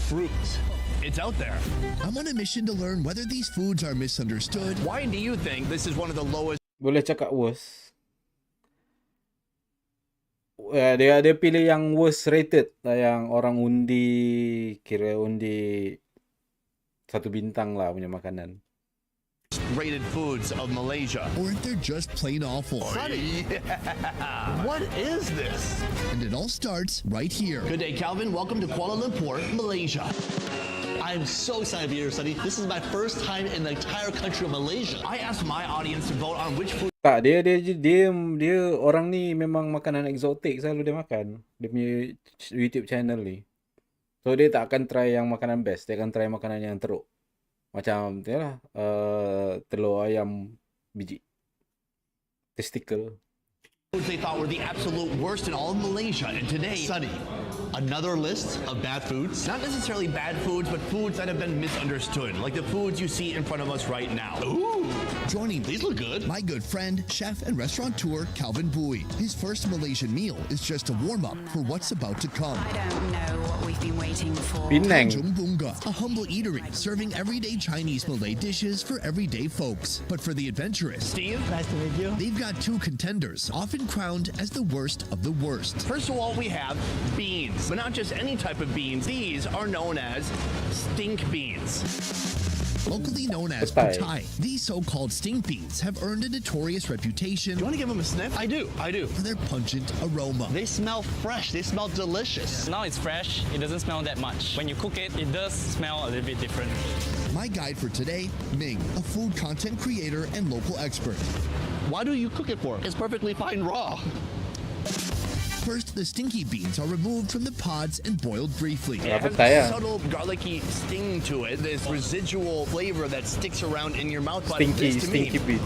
fruit. It's out there. I'm on a mission to learn whether these foods are misunderstood. Why do you think this is one of the lowest Boleh cakap worst. Dia pilih yang worst rated lah, yang orang undi, kira undi 1 bintang lah punya makanan. rated foods of Malaysia? Or if they're just plain awful. Sonny, what is this? And it all starts right here. Good day, Calvin. Welcome to Kuala Lumpur, Malaysia. I'm so excited to be here, Sonny. This is my first time in the entire country of Malaysia. I asked my audience to vote on which food. Tak, dia orang ni memang makanan eksotik selalu dia makan. Dia punya YouTube channel ni. So dia tak akan try yang makanan best, dia akan try makanan yang teruk. Macam yalah, telur ayam biji. Testicle. Foods they thought were the absolute worst in all of Malaysia. And today, Sonny, another list of bad foods. not necessarily bad foods, but foods that have been misunderstood, like the foods you see in front of us right now. Ooh, Joining these look good. my good friend, chef and restaurateur Calvin Bui. His first Malaysian meal is just a warm-up for what's about to come. I don't know what we've been waiting for. Penang. Tanjung Bunga, a humble eatery serving everyday Chinese Malay dishes for everyday folks. But for the adventurous, Steve, Nice to meet you. they've got two contenders, often crowned as the worst of the worst. first of all, we have beans. But not just any type of beans. These are known as stink beans. Locally known as Patai. patai, these so-called stink beans have earned a notorious reputation You want to give them a sniff? I do. for their pungent aroma. They smell fresh. They smell delicious. Now it's fresh, it doesn't smell that much. When you cook it, it does smell a little bit different. My guide for today, Ming, a food content creator and local expert. Why do you cook it for? It's perfectly fine raw. First, the stinky beans are removed from the pods and boiled briefly. It has Pattaya. a subtle garlicky sting to it. This residual flavor that sticks around in your mouth. But Stinky, this, to stinky me, beat.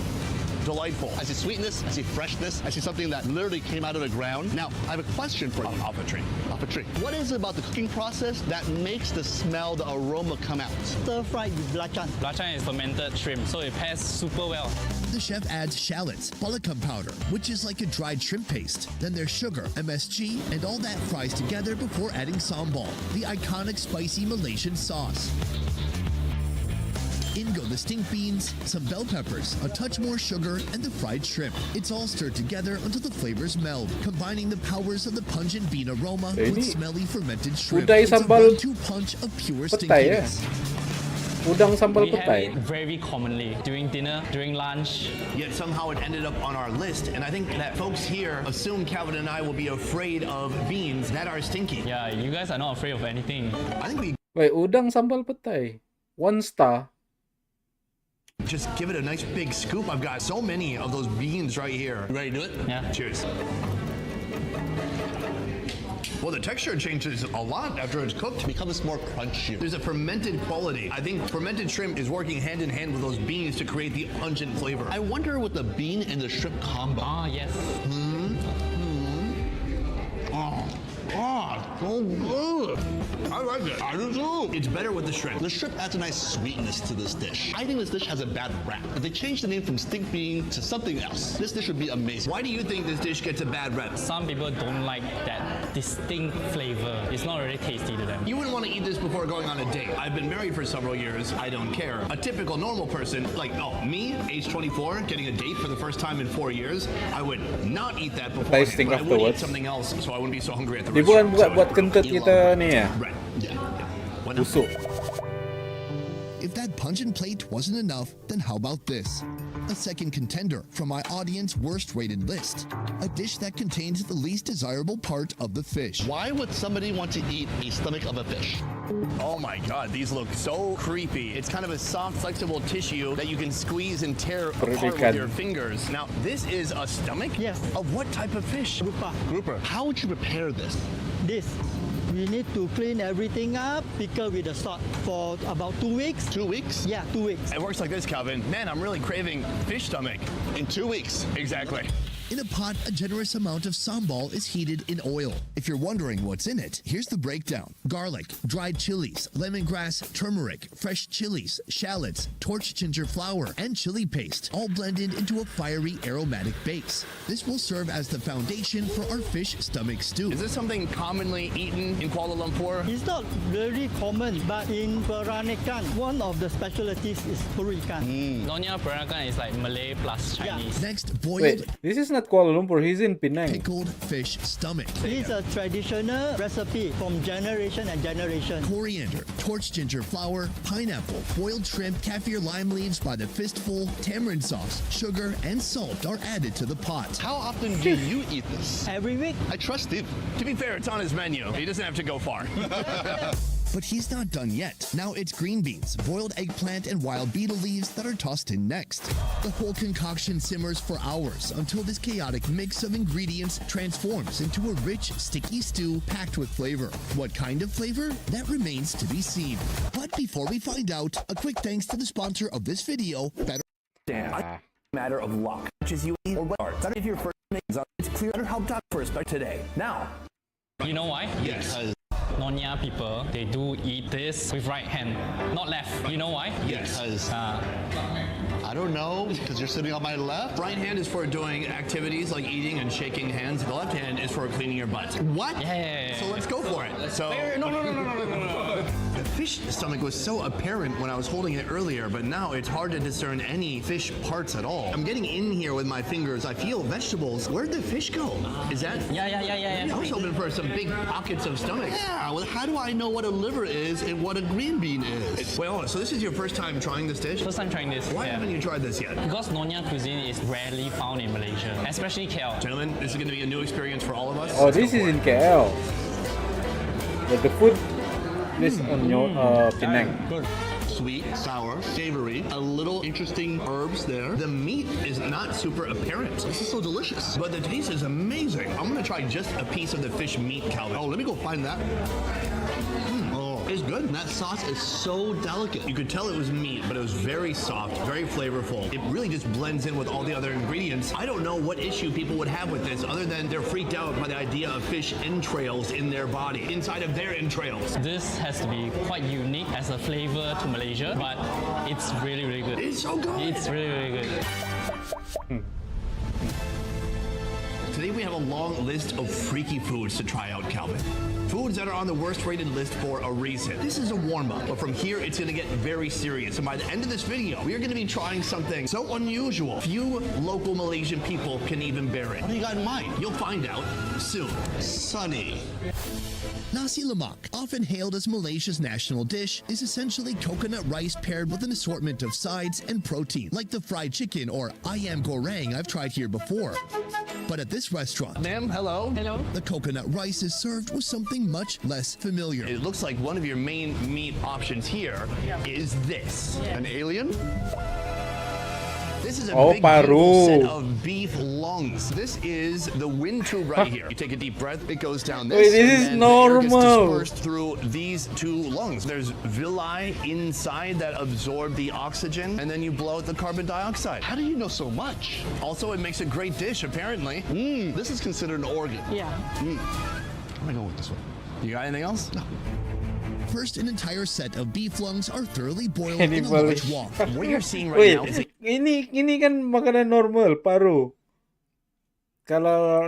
delightful. I see sweetness. I see freshness. I see something that literally came out of the ground. Now, I have a question for you. Off a tree. Off a tree. What is it about the cooking process that makes the smell, the aroma come out? Stir-fried with belacan. Belacan is fermented shrimp, so it pairs super well. The chef adds shallots, balakam powder, which is like a dried shrimp paste. Then there's sugar, MSG, and all that fries together before adding sambal, the iconic spicy Malaysian sauce. In go the stink beans, some bell peppers, a touch more sugar, and the fried shrimp. It's all stirred together until the flavors meld, combining the powers of the pungent bean aroma with Ini smelly fermented shrimp. udai It's a sambal one-two punch of pure petai stinkiness. Udang sambal We have petai. it very commonly during dinner, during lunch. Yet somehow it ended up on our list. And I think that folks here assume Calvin and I will be afraid of beans that are stinky. Yeah, you guys are not afraid of anything. I think we Wait, udang sambal petai. 1 star. just give it a nice big scoop. I've got so many of those beans right here. You ready to do it? Yeah. Cheers. Well, the texture changes a lot after it's cooked. It becomes more crunchy. There's a fermented quality. I think fermented shrimp is working hand in hand with those beans to create the pungent flavor. I wonder what the bean and the shrimp combo. Ah, yes. So good. I like it. I do too. It's better with the shrimp. The shrimp adds a nice sweetness to this dish. I think this dish has a bad rap. If they change the name from stink bean to something else, this dish would be amazing. Why do you think this dish gets a bad rep? Some people don't like that distinct flavor. It's not really tasty to them. You wouldn't want to eat this before going on a date. I've been married for several years. I don't care. A typical normal person, like me, age 24, getting a date for the first time in 4 years, I would not eat that before. Tasting But I would eat afterwards. something else, so I wouldn't be so hungry at the Dia restaurant. bukan buat kentut kita ni ya. Right. Yeah. What now? Busuk. If that pungent plate wasn't enough, then how about this? A second contender from my audience worst rated list. A dish that contains the least desirable part of the fish. Why would somebody want to eat a stomach of a fish? Oh my God, these look so creepy. It's kind of a soft, flexible tissue that you can squeeze and tear apart with Perdikan. your fingers. Now, this is a stomach? Yes. Of what type of fish? Grouper, how would you prepare this? This, we need to clean everything up, pickle with the salt for about 2 weeks. 2 weeks? Yeah, 2 weeks. It works like this, Calvin. Man, I'm really craving fish stomach. In 2 weeks. Exactly. In a pot, a generous amount of sambal is heated in oil. If you're wondering what's in it, here's the breakdown. Garlic, dried chilies, lemongrass, turmeric, fresh chilies, shallots, torch ginger flower, and chili paste, all blended into a fiery aromatic base. This will serve as the foundation for our fish stomach stew. Is this something commonly eaten in Kuala Lumpur? It's not very common, but in Peranakan, one of the specialties is puri ikan. Nonya Peranakan is like Malay plus Chinese. Next, boiled, Wait, this is not Kuala Lumpur. He's in Penang. pickled fish stomach. It's a traditional recipe from generation and generation. Coriander, torch ginger flower, pineapple, boiled shrimp, kaffir lime leaves by the fistful, tamarind sauce, sugar, and salt are added to the pot. How often do you eat this? Every week, I trust Steve. To be fair, it's on his menu. He doesn't have to go far. But he's not done yet. Now it's green beans, boiled eggplant, and wild beetle leaves that are tossed in next. The whole concoction simmers for hours until this chaotic mix of ingredients transforms into a rich, sticky stew packed with flavor. What kind of flavor? That remains to be seen. But before we find out, a quick thanks to the sponsor of this video, Better. Matter of luck, which is you eat or what. That if your first name's on, it's clear BetterHelp first by today. Now. You know why? Yes. Nonya people, they do eat this with right hand, not left. You know why? Yes. I don't know, because you're sitting on my left. Right hand is for doing activities like eating and shaking hands. The left hand is for cleaning your butt. What? Yeah. So let's go for it. So no. The fish stomach was so apparent when I was holding it earlier, but now it's hard to discern any fish parts at all. I'm getting in here with my fingers. I feel vegetables. Where'd the fish go? Is that? Yeah. I was hoping for some big pockets of stomach. Yeah, well, how do I know what a liver is and what a green bean is? Well, so this is your first time trying this dish? First time trying this. Why yeah. haven't you tried this yet? Because Nonya cuisine is rarely found in Malaysia, especially KL. Gentlemen, this is going to be a new experience for all of us. Oh, Let's this go is for in it. KL. But the food is on your Penang. Good. Sweet, sour, savory, a little interesting herbs there. The meat is not super apparent. This is so delicious. But the taste is amazing. I'm gonna try just a piece of the fish meat, Calvin. Oh, let me go find that. It's good. And that sauce is so delicate. You could tell it was meat, but it was very soft, very flavorful. It really just blends in with all the other ingredients. I don't know what issue people would have with this other than they're freaked out by the idea of fish entrails in their body, inside of their entrails. This has to be quite unique as a flavor to Malaysia, but it's really, really good. It's so good. It's really, really good. Today we have a long list of freaky foods to try out, Calvin. Foods that are on the worst rated list for a reason. This is a warm-up, but from here it's gonna get very serious. And by the end of this video, we are gonna be trying something so unusual, few local Malaysian people can even bear it. What do you got in mind? You'll find out soon. Sunny. Nasi lemak, often hailed as Malaysia's national dish, is essentially coconut rice paired with an assortment of sides and protein, like the fried chicken or ayam goreng I've tried here before. But at this restaurant, Ma'am, hello. the coconut rice is served with something much less familiar. It looks like one of your main meat options here is this. An alien? This is a Oh, big beautiful paru. set of beef lungs. This is the wind tube right here. You take a deep breath, it goes down this. Wait, this and is then the air gets normal. dispersed through these two lungs. There's villi inside that absorb the oxygen, and then you blow out the carbon dioxide. How do you know so much? Also, it makes a great dish, apparently. This is considered an organ. Yeah. I'm gonna go with this one. You got anything else? No. First, an entire set of beef lungs are thoroughly boiled Any in a large Polish? wok. What you're seeing right now is Wait, ini kan makanan normal, paru. Kalau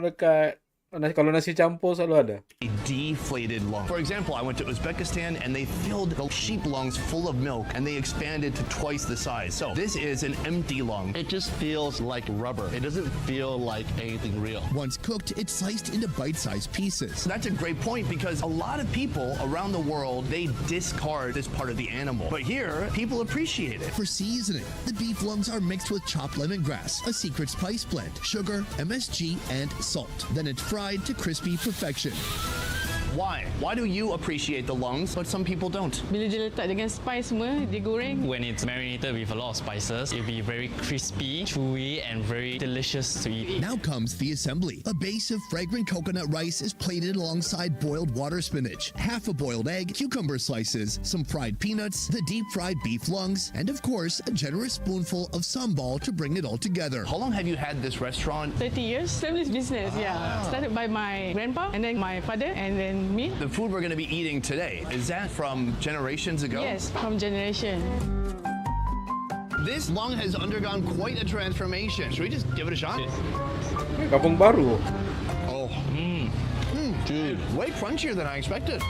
nasi campur selalu ada. a deflated lung. For example, I went to Uzbekistan and they filled the sheep lungs full of milk and they expanded to twice the size. So this is an empty lung. It just feels like rubber. It doesn't feel like anything real. Once cooked, it's sliced into bite-sized pieces. So that's a great point because a lot of people around the world, they discard this part of the animal. But here, people appreciate it. For seasoning, the beef lungs are mixed with chopped lemongrass, a secret spice blend, sugar, MSG, and salt. Then it's fried to crispy perfection. Why? Why do you appreciate the lungs, but some people don't? Bila dia letak dengan spice semua, dia goreng. When it's marinated with a lot of spices, it'll be very crispy, chewy, and very delicious to eat. Now comes the assembly. A base of fragrant coconut rice is plated alongside boiled water spinach, half a boiled egg, cucumber slices, some fried peanuts, the deep-fried beef lungs, and of course, a generous spoonful of sambal to bring it all together. How long have you had this restaurant? 30 years, family's business, yeah. Started by my grandpa, and then my father, and then me. The food we're going to be eating today, is that from generations ago? Yes, from generation. This lung has undergone quite a transformation. Should we just give it a shot? Kampung Baru. Oh, dude, way crunchier than I expected.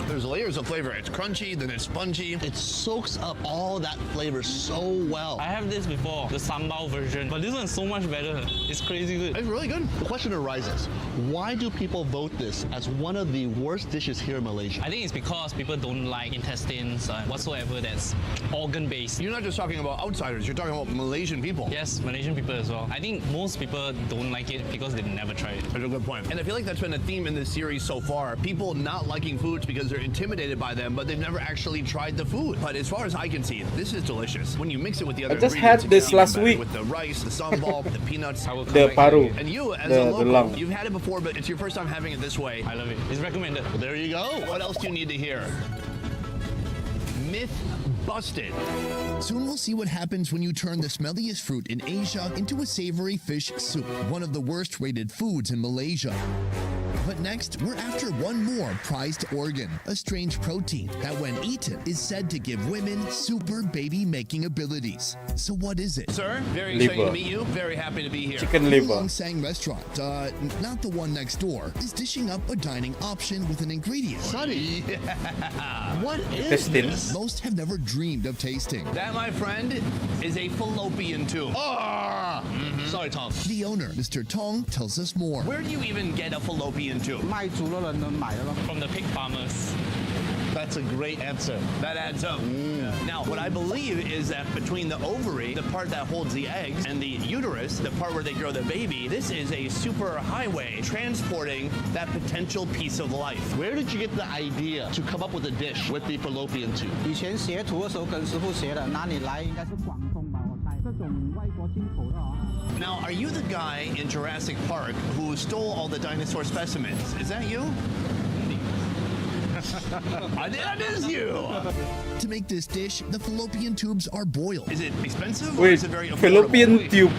There's layers of flavor. It's crunchy, then it's spongy. It soaks up all that flavor so well. I have this before, the sambal version, but this one's so much better. It's crazy good. It's really good. The question arises, why do people vote this as one of the worst dishes here in Malaysia? I think it's because people don't like intestines and whatsoever that's organ-based. You're not just talking about outsiders, you're talking about Malaysian people. Yes, Malaysian people as well. I think most people don't like it because they never tried it. That's a good point. And I feel like that's been a theme in this series so far. People not liking foods because they're intimidated by them, but they've never actually tried the food. But as far as I can see, this is delicious. When you mix it with the other I just ingredients, had this it's even last better. week. With the rice, the sambal, the peanuts. I will come The back paru. again. And you, as The a local, lung. you've had it before, but it's your first time having it this way. I love it. It's recommended. There you go. What else do you need to hear? Myth busted. Soon we'll see what happens when you turn the smelliest fruit in Asia into a savory fish soup, one of the worst rated foods in Malaysia. But next, we're after one more prized organ, a strange protein that when eaten is said to give women super baby-making abilities. So what is it? Sir, very excited Liver. to meet you. Very happy to be here. Chicken liver. Long Sang restaurant, not the one next door, is dishing up a dining option with an ingredient Sonny, what is Intestines. this? most have never dreamed of tasting. That, my friend, is a fallopian tube. Ah! Sorry, Tom. The owner, Mr. Tong, tells us more. Where do you even get a fallopian tube? From the pig farmers. That's a great answer. That adds up. Now, what I believe is that between the ovary, the part that holds the eggs, and the uterus, the part where they grow the baby, this is a super highway transporting that potential piece of life. Where did you get the idea to come up with a dish with the fallopian tube? 以前学徒的时候跟师傅学的，哪里来？应该是广东吧，我猜。这种外国进口的啊。 Now, are you the guy in Jurassic Park who stole all the dinosaur specimens? Is that you? That is you! To make this dish, the fallopian tubes are boiled. Is it expensive or Wait, is it very affordable? fallopian tube.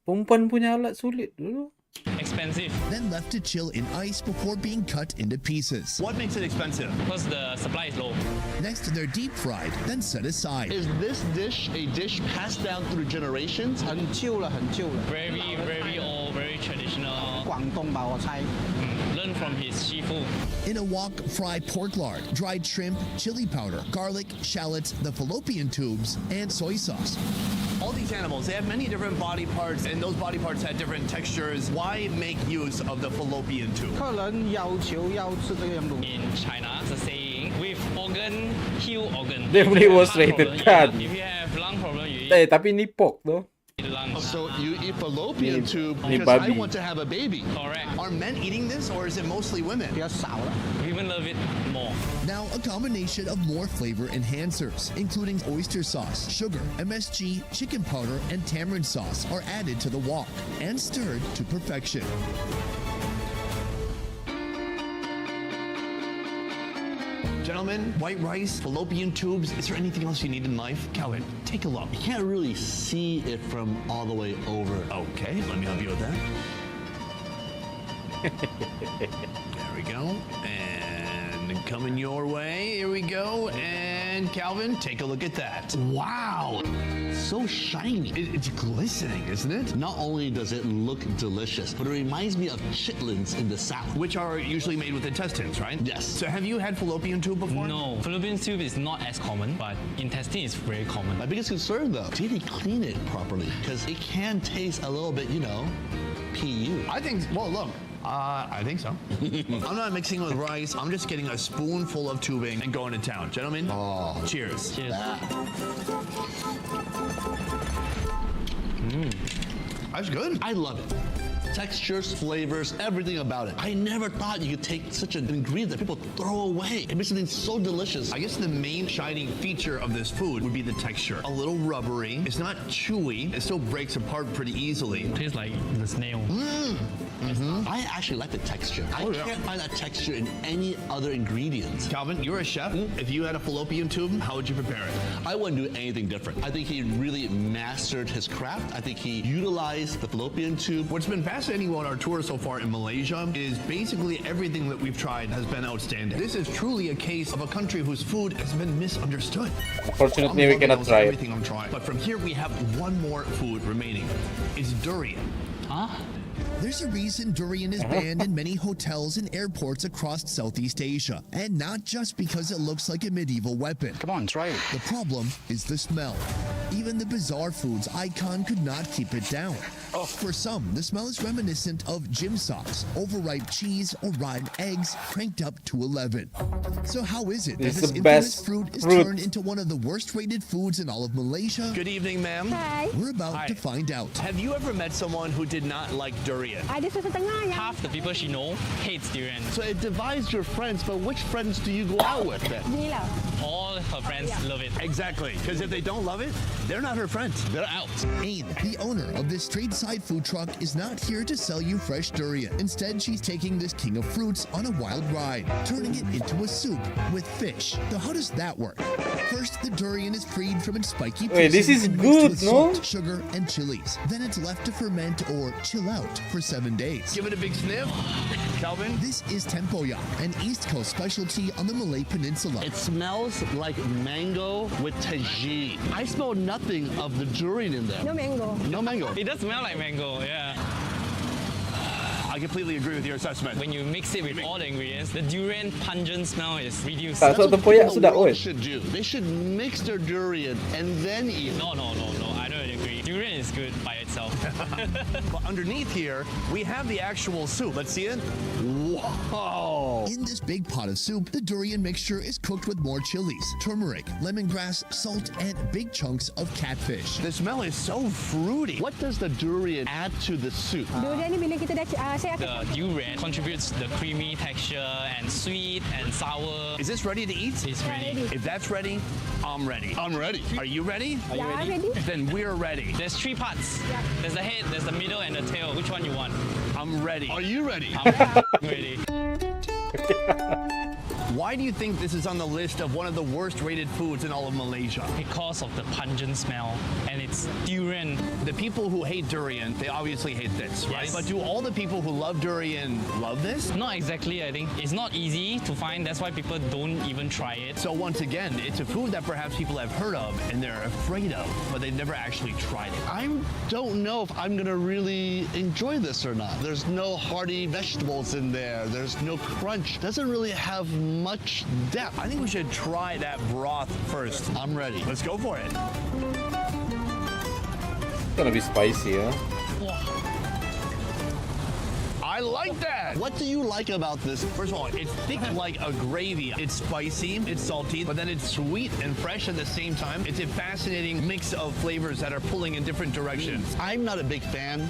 Perempuan punya alat sulit dulu. Expensive Then left to chill in ice before being cut into pieces. What makes it expensive? because the supply is low. Next, they're deep fried, then set aside. Is this dish a dish passed down through generations? 很旧了，很旧了。 Very, very old, very traditional. 广东吧，我猜。 Learn from his shifu. In a wok, fry pork lard, dried shrimp, chili powder, garlic, shallots, the fallopian tubes, and soy sauce. All these animals, they have many different body parts, and those body parts have different textures. Why make use of the fallopian tube? 客人要求要吃这样东西。 In China, it's a saying, with organ, heal organ. Dia If boleh you have was heart rated problem, kan. If you have lung problem, you Eh, tapi ni pork tu. eat lung. So you eat fallopian Ni- tube ni because I babi. want to have a baby. Correct. Are men eating this, or is it mostly women? 比较少了。 Women love it more. Now, a combination of more flavor enhancers, including oyster sauce, sugar, MSG, chicken powder, and tamarind sauce, are added to the wok and stirred to perfection. Gentlemen, white rice, fallopian tubes. Is there anything else you need in life? Calvin, take a look. You can't really see it from all the way over. Okay, let me help you with that. There we go. And coming your way. Here we go. And Calvin, take a look at that. Wow, so shiny. It's glistening, isn't it? Not only does it look delicious, but it reminds me of chitlins in the South. Which are usually made with intestines, right? Yes. So have you had fallopian tube before? No, fallopian tube is not as common, but intestine is very common. My biggest concern though, did he clean it properly? Because it can taste a little bit, you know, PU. I think, well, look. I think so. I'm not mixing with rice. I'm just getting a spoonful of tubing and going to town. Gentlemen, cheers. Cheers. That's good. I love it. Textures, flavors, everything about it. I never thought you could take such an ingredient that people throw away. It makes something so delicious. I guess the main shining feature of this food would be the texture. A little rubbery. It's not chewy. It still breaks apart pretty easily. Tastes like the snail. I actually like the texture. I can't find that texture in any other ingredients. Calvin, you're a chef. If you had a fallopian tube, how would you prepare it? I wouldn't do anything different. I think he really mastered his craft. I think he utilized the fallopian tube. What's been fascinating about our tour so far in Malaysia is basically everything that we've tried has been outstanding. This is truly a case of a country whose food has been misunderstood. Unfortunately, we cannot try it. Everything I'm trying. But from here, we have one more food remaining. It's durian. Huh? There's a reason durian is banned in many hotels and airports across Southeast Asia, and not just because it looks like a medieval weapon. Come on, try it. The problem is the smell. Even the bizarre foods icon could not keep it down. For some, the smell is reminiscent of gym socks, overripe cheese, or rotten eggs cranked up to 11. So how is it that It's this the infamous best fruit is fruit. turned into one of the worst rated foods in all of Malaysia? Good evening, ma'am. Hi. We're about Hi. to find out. Have you ever met someone who did not like durian? Ada setengah yang Half the people she know hates durian. So it divides your friends, but which friends do you go out with then? gini lah. All her friends love it. Exactly, because if they don't love it, they're not her friends. They're out. Ain, the owner of this street-side food truck, is not here to sell you fresh durian. Instead, she's taking this king of fruits on a wild ride, turning it into a soup with fish. So how does that work? First, the durian is freed from its spiky Wait, this pieces is and good, mixed with no? salt, sugar, and chilies. Then it's left to ferment or chill out for 7 days. Give it a big sniff. Calvin? This is tempoyak, an East Coast specialty on the Malay Peninsula. It smells like mango with tagine. I smell nothing of the durian in there. No mango. No mango. It does smell like mango, yeah. I completely agree with your assessment. When you mix it with all the ingredients, the durian pungent smell is reduced. Tak, so tempoyak What the sudah world oi. should do. They should mix their durian and then eat it. No, I don't agree. Durian is good by itself. But underneath here, we have the actual soup. Let's see it. Whoa. In this big pot of soup, the durian mixture is cooked with more chilies, turmeric, lemongrass, salt, and big chunks of catfish. The smell is so fruity. What does the durian add to the soup? Durian ni bila kita dah saya The durian contributes the creamy texture and sweet and sour. Is this ready to eat? It's ready. If that's ready, I'm ready. I'm ready. Are you ready? Are you Yeah, ready? ready. Then we're ready. There's 3 parts. There's the head, there's the middle, and the tail. Which one you want? I'm ready. Are you ready? I'm ready. Why do you think this is on the list of one of the worst rated foods in all of Malaysia? Because of the pungent smell, and it's durian. The people who hate durian, they obviously hate this, right? Yes. But do all the people who love durian love this? Not exactly, I think. It's not easy to find. That's why people don't even try it. So once again, it's a food that perhaps people have heard of and they're afraid of, but they've never actually tried it. I don't know if I'm gonna really enjoy this or not. There's no hearty vegetables in there. There's no crunch. Doesn't really have much depth. I think we should try that broth first. I'm ready. Let's go for it. It's gonna be spicy, huh? I like that. What do you like about this? First of all, it's thick like a gravy. It's spicy, it's salty, but then it's sweet and fresh at the same time. It's a fascinating mix of flavors that are pulling in different directions. I'm not a big fan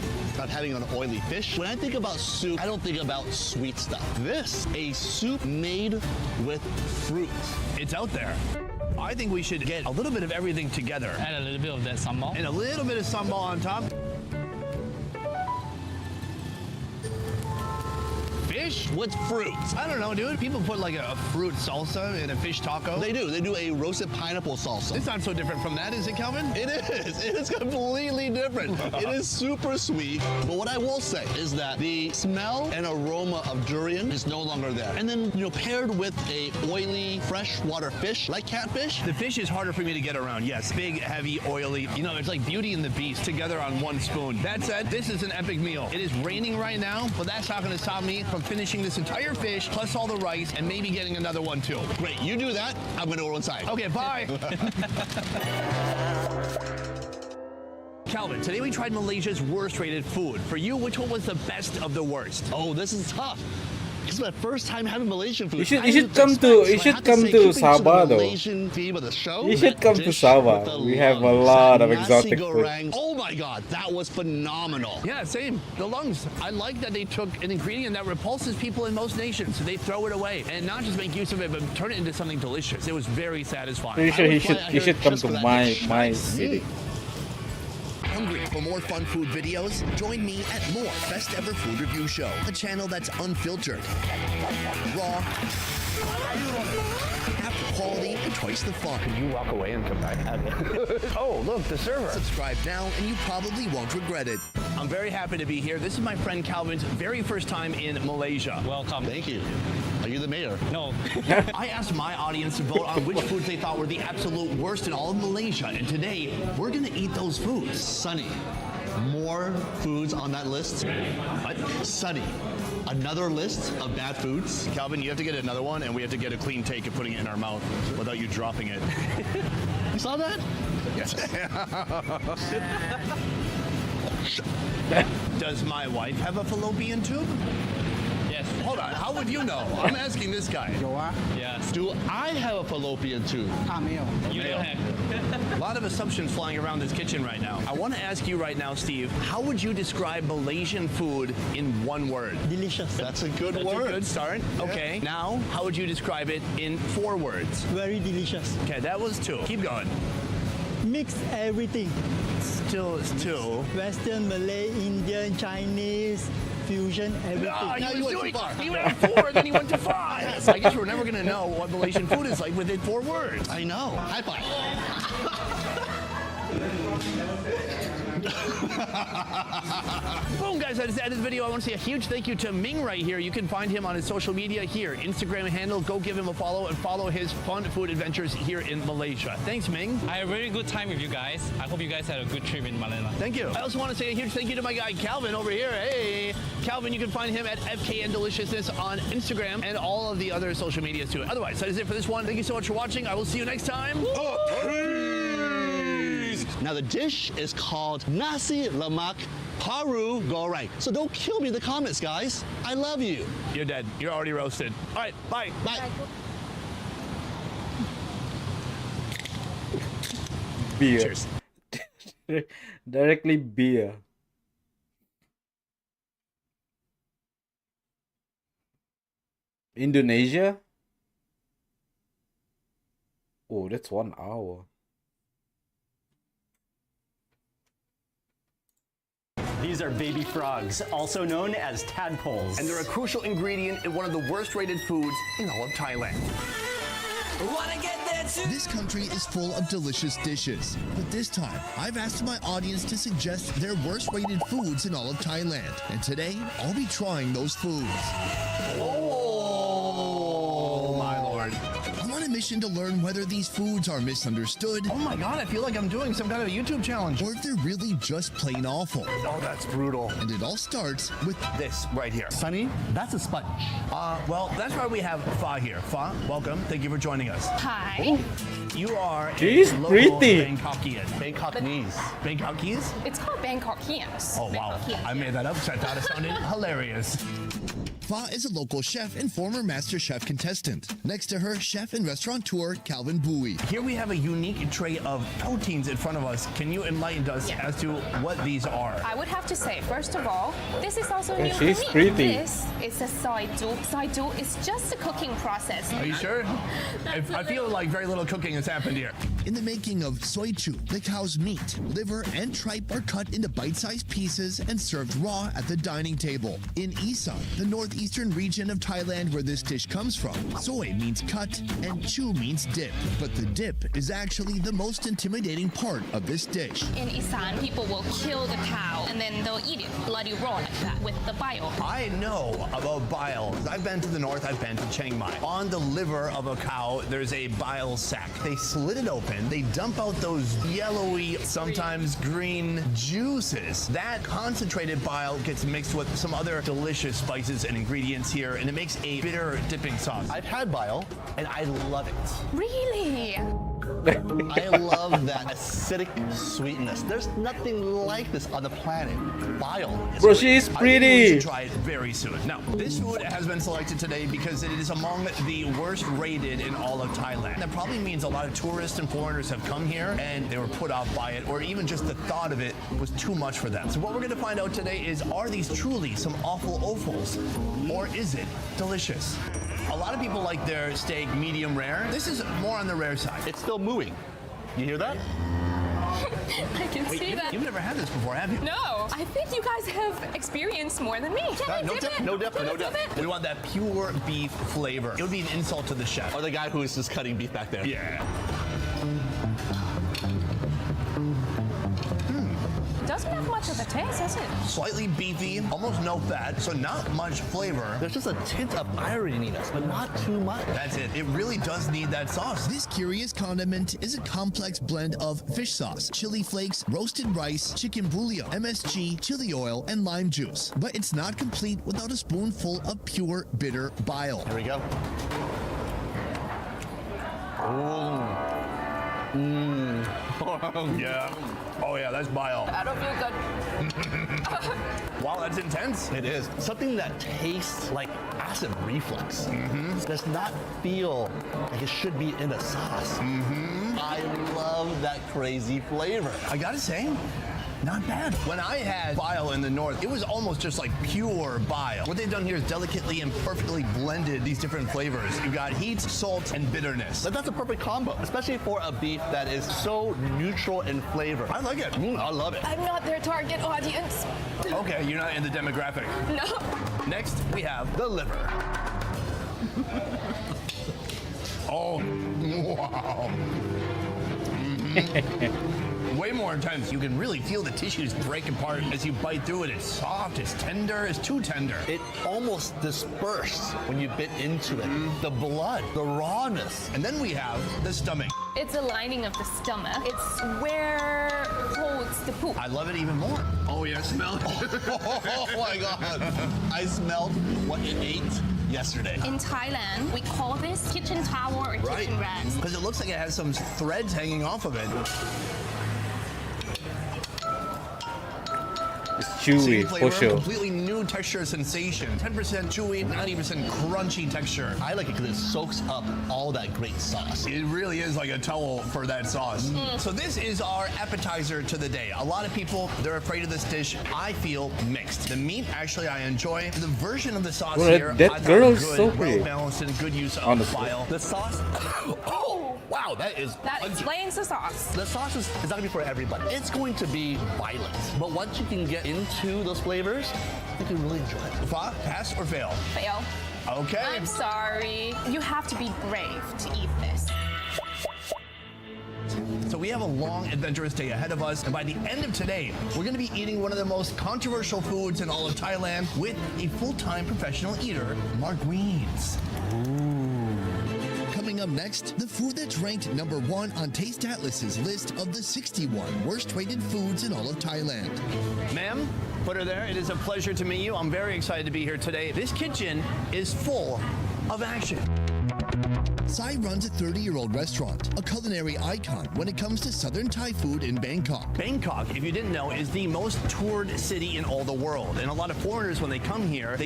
of having an oily fish. When I think about soup, I don't think about sweet stuff. This, a soup made with fruit. It's out there. I think we should get a little bit of everything together. Add a little bit of that sambal. And a little bit of sambal on top. Fish with fruit. I don't know, dude. People put like a fruit salsa in a fish taco. They do. They do a roasted pineapple salsa. It's not so different from that, is it, Calvin? It is. It is completely different. It is super sweet. But what I will say is that the smell and aroma of durian is no longer there. And then, paired with a oily freshwater fish like catfish. The fish is harder for me to get around. Yes, big, heavy, oily. It's like Beauty and the Beast together on one spoon. That said, this is an epic meal. It is raining right now, but that's not going to stop me from finishing this entire fish, plus all the rice, and maybe getting another one too. Great, you do that. I'm going to go inside. Okay, bye. Calvin, today we tried Malaysia's worst rated food. For you, which one was the best of the worst? Oh, this is tough. This is my first time having Malaysian food. You should I didn't come to expect, you so I should have come say, to keeping the Sabah though. Malaysian theme of the show. You should that come to dish Sabah. with the We have a lungs, lot that of exotic nasi food. goreng. Oh my god, that was phenomenal. Yeah, same. The lungs. I like that they took an ingredient that repulses people in most nations, so they throw it away and not just make use of it, but turn it into something delicious. It was very satisfying. Pretty sure I he would fly should out he here should come just to for that my dish. city. Hungry for more fun food videos? Join me at More Best Ever Food Review Show, a channel that's unfiltered, raw, half the quality, and twice the fun. You walk away and come back. Oh, look, the server. Subscribe now, and you probably won't regret it. I'm very happy to be here. This is my friend Calvin's very first time in Malaysia. Welcome. Thank you. Are you the mayor? No. I asked my audience to vote on which foods they thought were the absolute worst in all of Malaysia, and today we're gonna eat those foods. Sunny. More foods on that list. What? Sunny. Another list of bad foods. Calvin, you have to get another one, and we have to get a clean take of putting it in our mouth without you dropping it. You saw that? Yes. Does my wife have a fallopian tube? Yes. Hold on, how would you know? I'm asking this guy. Yes. Do I have a fallopian tube? You don't have. A lot of assumptions flying around this kitchen right now. I want to ask you right now, Steve, how would you describe Malaysian food in one word? Delicious. That's a good That's word. a good start. Okay. Now, how would you describe it in 4 words? Very delicious. Okay, that was 2. Keep going. Mix everything. Still is 2. Western, Malay, Indian, Chinese, fusion, everything. Ah, No, he you was went too doing. far. He went 4, then he went to 5. I guess we're never gonna know what Malaysian food is like within 4 words. I know. High five. Boom, guys, that is the end of the video. I want to say a huge thank you to Ming right here. You can find him on his social media here, Instagram handle. Go give him a follow and follow his fun food adventures here in Malaysia. Thanks, Ming. I had a very good time with you guys. I hope you guys had a good trip in Manila. Thank you. I also want to say a huge thank you to my guy Calvin over here. Hey, Calvin, you can find him at FKN Deliciousness on Instagram and all of the other social medias too. Otherwise, that is it for this one. Thank you so much for watching. I will see you next time. Now the dish is called nasi lemak paru goreng. So don't kill me in the comments, guys. I love you. You're dead. You're already roasted. All right, bye. Bye. Beer. Cheers. Directly beer. Indonesia? Oh, that's 1 hour. These are baby frogs, also known as tadpoles. And they're a crucial ingredient in one of the worst rated foods in all of Thailand. This country is full of delicious dishes, but this time I've asked my audience to suggest their worst rated foods in all of Thailand. And today I'll be trying those foods. Oh, my Lord. I'm on a mission to learn whether these foods are misunderstood Oh my God, I feel like I'm doing some kind of a YouTube challenge. or if they're really just plain awful. Oh, that's brutal. And it all starts with This right here. Sunny, that's a sponge. Well, that's why we have Fa here. Fa, welcome. Thank you for joining us. Hi. You are She's a local pretty. Bangkokian. Bangkokese. Bangkokese? It's called Bangkokians. Oh, wow. I made that up because I thought it sounded hilarious. Fa is a local chef and former Master Chef contestant. Next to her, chef and restaurateur Calvin Bowie. Here we have a unique tray of proteins in front of us. Can you enlighten us Yeah. as to what these are? I would have to say, first of all, this is also new she's to me. pretty. This is a soy do. Soy do is just a cooking process. Are you sure? I feel like very little cooking has happened here. In the making of soy chu, the cow's meat, liver, and tripe are cut into bite-sized pieces and served raw at the dining table. In Isan, the northeastern region of Thailand where this dish comes from, soy means cut and chu means dip. But the dip is actually the most intimidating part of this dish. In Isan, people will kill the cow and then they'll eat it bloody raw like that with the bile. I know about bile. I've been to the north, I've been to Chiang Mai. On the liver of a cow, there's a bile sac. They slit it open open, they dump out those yellowy, sometimes green juices. That concentrated bile gets mixed with some other delicious spices and ingredients here, and it makes a bitter dipping sauce. I've had bile, and I love it. Really? I love that acidic sweetness. There's nothing like this on the planet. Bile. Bro, she's I think we pretty. should try it very soon. Now, this food has been selected today because it is among the worst rated in all of Thailand. That probably means a lot of tourists and foreigners have come here and they were put off by it, or even just the thought of it was too much for them. So what we're going to find out today is, are these truly some awful offals, or is it delicious? A lot of people like their steak medium rare. This is more on the rare side. It's still mooing. You hear that? I can see that. You've never had this before, have you? No, I think you guys have experienced more than me. No dip, no dip, no dip. We want that pure beef flavor. It would be an insult to the chef. Or the guy who is just cutting beef back there. Yeah. Doesn't have much of a taste, does it? Slightly beefy, almost no fat, so not much flavor. There's just a tint of ironiness, but not too much. That's it. It really does need that sauce. This curious condiment is a complex blend of fish sauce, chili flakes, roasted rice, chicken bouillon, MSG, chili oil, and lime juice. But it's not complete without a spoonful of pure bitter bile. Here we go. Oh, Yeah. Oh yeah, that's bile. I don't feel good. Wow, that's intense. it is. Something that tastes like acid reflux. Does not feel like it should be in a sauce. I love that crazy flavor. I gotta say, not bad. When I had bile in the north, it was almost just like pure bile. What they've done here is delicately and perfectly blended these different flavors. You've got heat, salt, and bitterness. But that's a perfect combo, especially for a beef that is so neutral in flavor. I like it. I love it. I'm not their target audience. Okay, you're not in the demographic. No. Next, we have The liver. oh, wow. Way more intense. You can really feel the tissues break apart as you bite through it. It's soft, it's tender, it's too tender. It almost dispersed when you bit into it. The blood, the rawness. And then we have the stomach. It's a lining of the stomach. It's where holds the poop. I love it even more. Oh yeah, smell it. Oh my God. I smelled what it ate yesterday. In Thailand, we call this kitchen towel or kitchen rags. Because it looks like it has some threads hanging off of it. It's Same chewy, flavor, for sure. completely new texture sensation. 10% chewy, 90% crunchy texture. I like it because it soaks up all that great sauce. It really is like a towel for that sauce. So this is our appetizer to the day. A lot of people, they're afraid of this dish. I feel mixed. The meat, actually, I enjoy. The version of the sauce Well, here, that I thought girl was is good, so pretty. well balanced, and good use of Honestly. bile. The sauce, oh, wow, that is That pungent. explains the sauce. The sauce is not gonna be for everybody. It's going to be violent. But once you can get into those flavors, you can really enjoy it. Pass or fail? Fail. Okay. I'm sorry. You have to be brave to eat this. So we have a long, adventurous day ahead of us, and by the end of today, we're going to be eating one of the most controversial foods in all of Thailand with a full-time professional eater, Mark Weeds. Coming up next, the food that's ranked number 1 on Taste Atlas's list of the 61 worst-rated foods in all of Thailand. Ma'am, put her there. It is a pleasure to meet you. I'm very excited to be here today. This kitchen is full of action. Sai runs a 30-year-old restaurant, a culinary icon when it comes to Southern Thai food in Bangkok. Bangkok, if you didn't know, is the most toured city in all the world. And a lot of foreigners, when they come here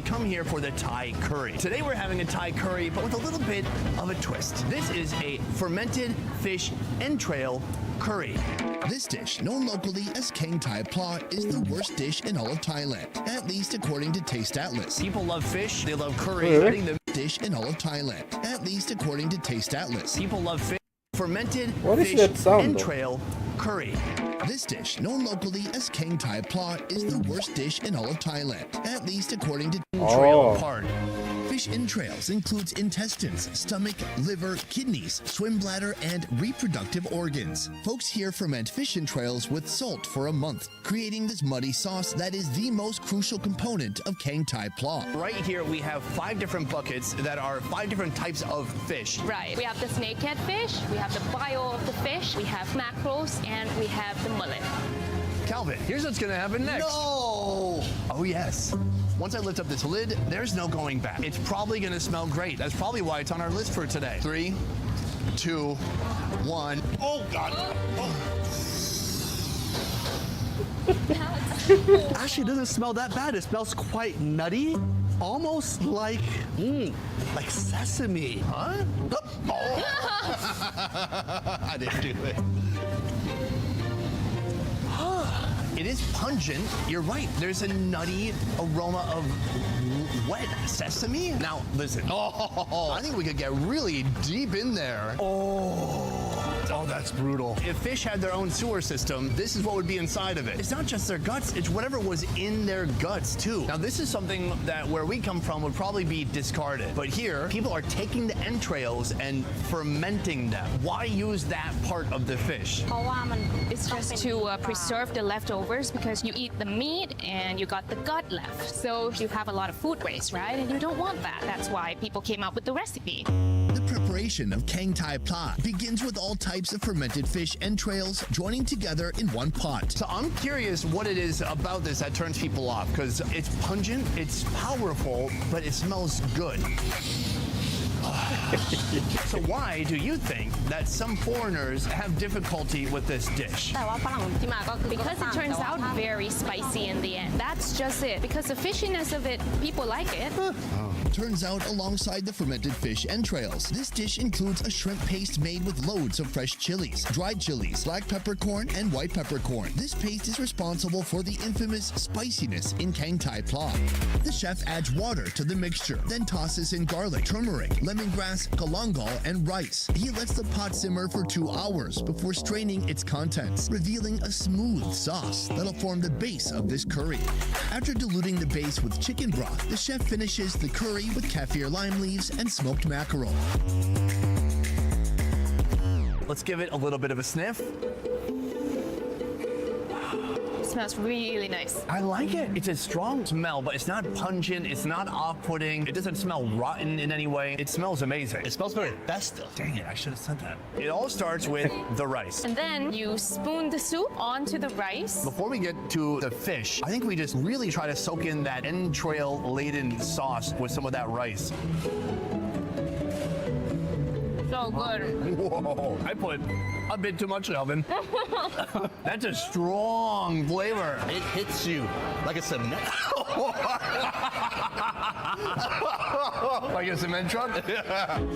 for the Thai curry. Today we're having a Thai curry, but with a little bit of a twist. This is a fermented fish entrail curry. This dish, known locally as Keng Thai Pla, is the worst dish in all of Thailand, at least according to Taste Atlas. People love fish, they love curry. Really? I think the Dish in all of Thailand, at least according to Taste Atlas. people love fish. Fermented What is fish that sound, though? entrail curry. This dish, known locally as Keng Thai Pla, is the worst dish in all of Thailand, at least according to Entrail Oh. part. Fish Fish entrails includes intestines, stomach, liver, kidneys, swim bladder, and reproductive organs. Folks here ferment fish entrails with salt for a month, creating this muddy sauce that is the most crucial component of Kang Tai Pla. Right here we have 5 different buckets that are 5 different types of fish. Right. We have the snakehead fish, we have the bio of the fish, we have mackerels, and we have the mullet. Calvin, here's what's gonna happen next. No! Oh yes. Once I lift up this lid, there's no going back. It's probably gonna smell great. That's probably why it's on our list for today. 3, 2, 1. Oh, God. Oh. Actually, it doesn't smell that bad. It smells quite nutty, almost like sesame. Huh? Oh. I didn't do it. It is pungent. You're right. There's a nutty aroma of wet sesame. Now, listen. Oh, I think we could get really deep in there. Oh, that's brutal. If fish had their own sewer system, this is what would be inside of it. It's not just their guts, it's whatever was in their guts too. Now this is something that where we come from would probably be discarded. But here, people are taking the entrails and fermenting them. Why use that part of the fish? It's just to preserve the leftovers because you eat the meat and you got the gut left. So you have a lot of food waste, right? And you don't want that. That's why people came up with the recipe. The preparation of Kang Tai Pla begins with all types of fermented fish entrails joining together in one pot. So I'm curious what it is about this that turns people off, because it's pungent, it's powerful, but it smells good. So why do you think that some foreigners have difficulty with this dish? Because it turns out very spicy in the end. That's just it. Because the fishiness of it, people like it. Turns out, alongside the fermented fish entrails, this dish includes a shrimp paste made with loads of fresh chilies, dried chilies, black peppercorn, and white peppercorn. This paste is responsible for the infamous spiciness in Kang Tai Pla. The chef adds water to the mixture, then tosses in garlic, turmeric, lemongrass, galangal, and rice. He lets the pot simmer for 2 hours before straining its contents, revealing a smooth sauce that'll form the base of this curry. After diluting the base with chicken broth, the chef finishes the curry with kaffir lime leaves and smoked mackerel. Let's give it a little bit of a sniff. It smells really nice. I like it. It's a strong smell, but it's not pungent. It's not off-putting. It doesn't smell rotten in any way. It smells amazing. It smells very festive. Dang it, I should have said that. It all starts with the rice. And then you spoon the soup onto the rice. Before we get to the fish, I think we just really try to soak in that entrail-laden sauce with some of that rice. So good. Whoa, I put a bit too much, Alvin. That's a strong flavor. It hits you like a cement. Like a cement truck?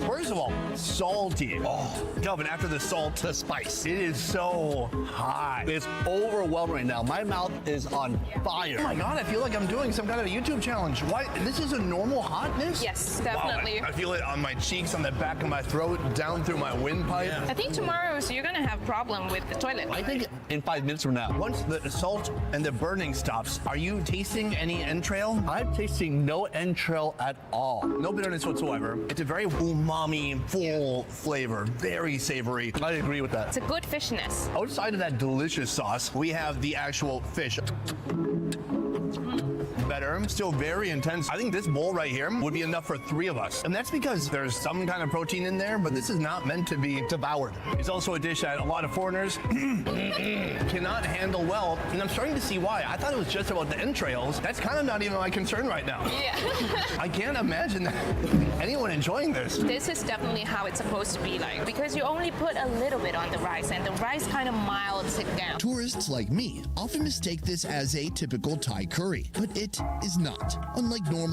First of all, salty. Oh, Calvin, after the salt, The spice. it is so hot. It's overwhelming right now. My mouth is on fire. Oh my God, I feel like I'm doing some kind of a YouTube challenge. Why? This is a normal hotness? Yes, Wow, definitely. I feel it on my cheeks, on the back of my throat, down through my windpipe. Yeah. I think tomorrow so you're gonna have problem with the toilet. I think in 5 minutes from now. Once the salt and the burning stops, are you tasting any entrail? I'm tasting no entrail at all. No bitterness whatsoever. It's a very umami, full flavor, very savory. I agree with that. It's a good fishiness. Outside of that delicious sauce, we have the actual fish. Better, still very intense. I think this bowl right here would be enough for 3 of us. And that's because there's some kind of protein in there, but this is not meant to be devoured. It's also a dish that a lot of foreigners cannot handle well, and I'm starting to see why. I thought it was just about the entrails. That's kind of not even my concern right now. Yeah. I can't imagine anyone enjoying this. This is definitely how it's supposed to be like because you only put a little bit on the rice and the rice kind of milds it down. Tourists like me often mistake this as a typical Thai curry, but it is not. Unlike normal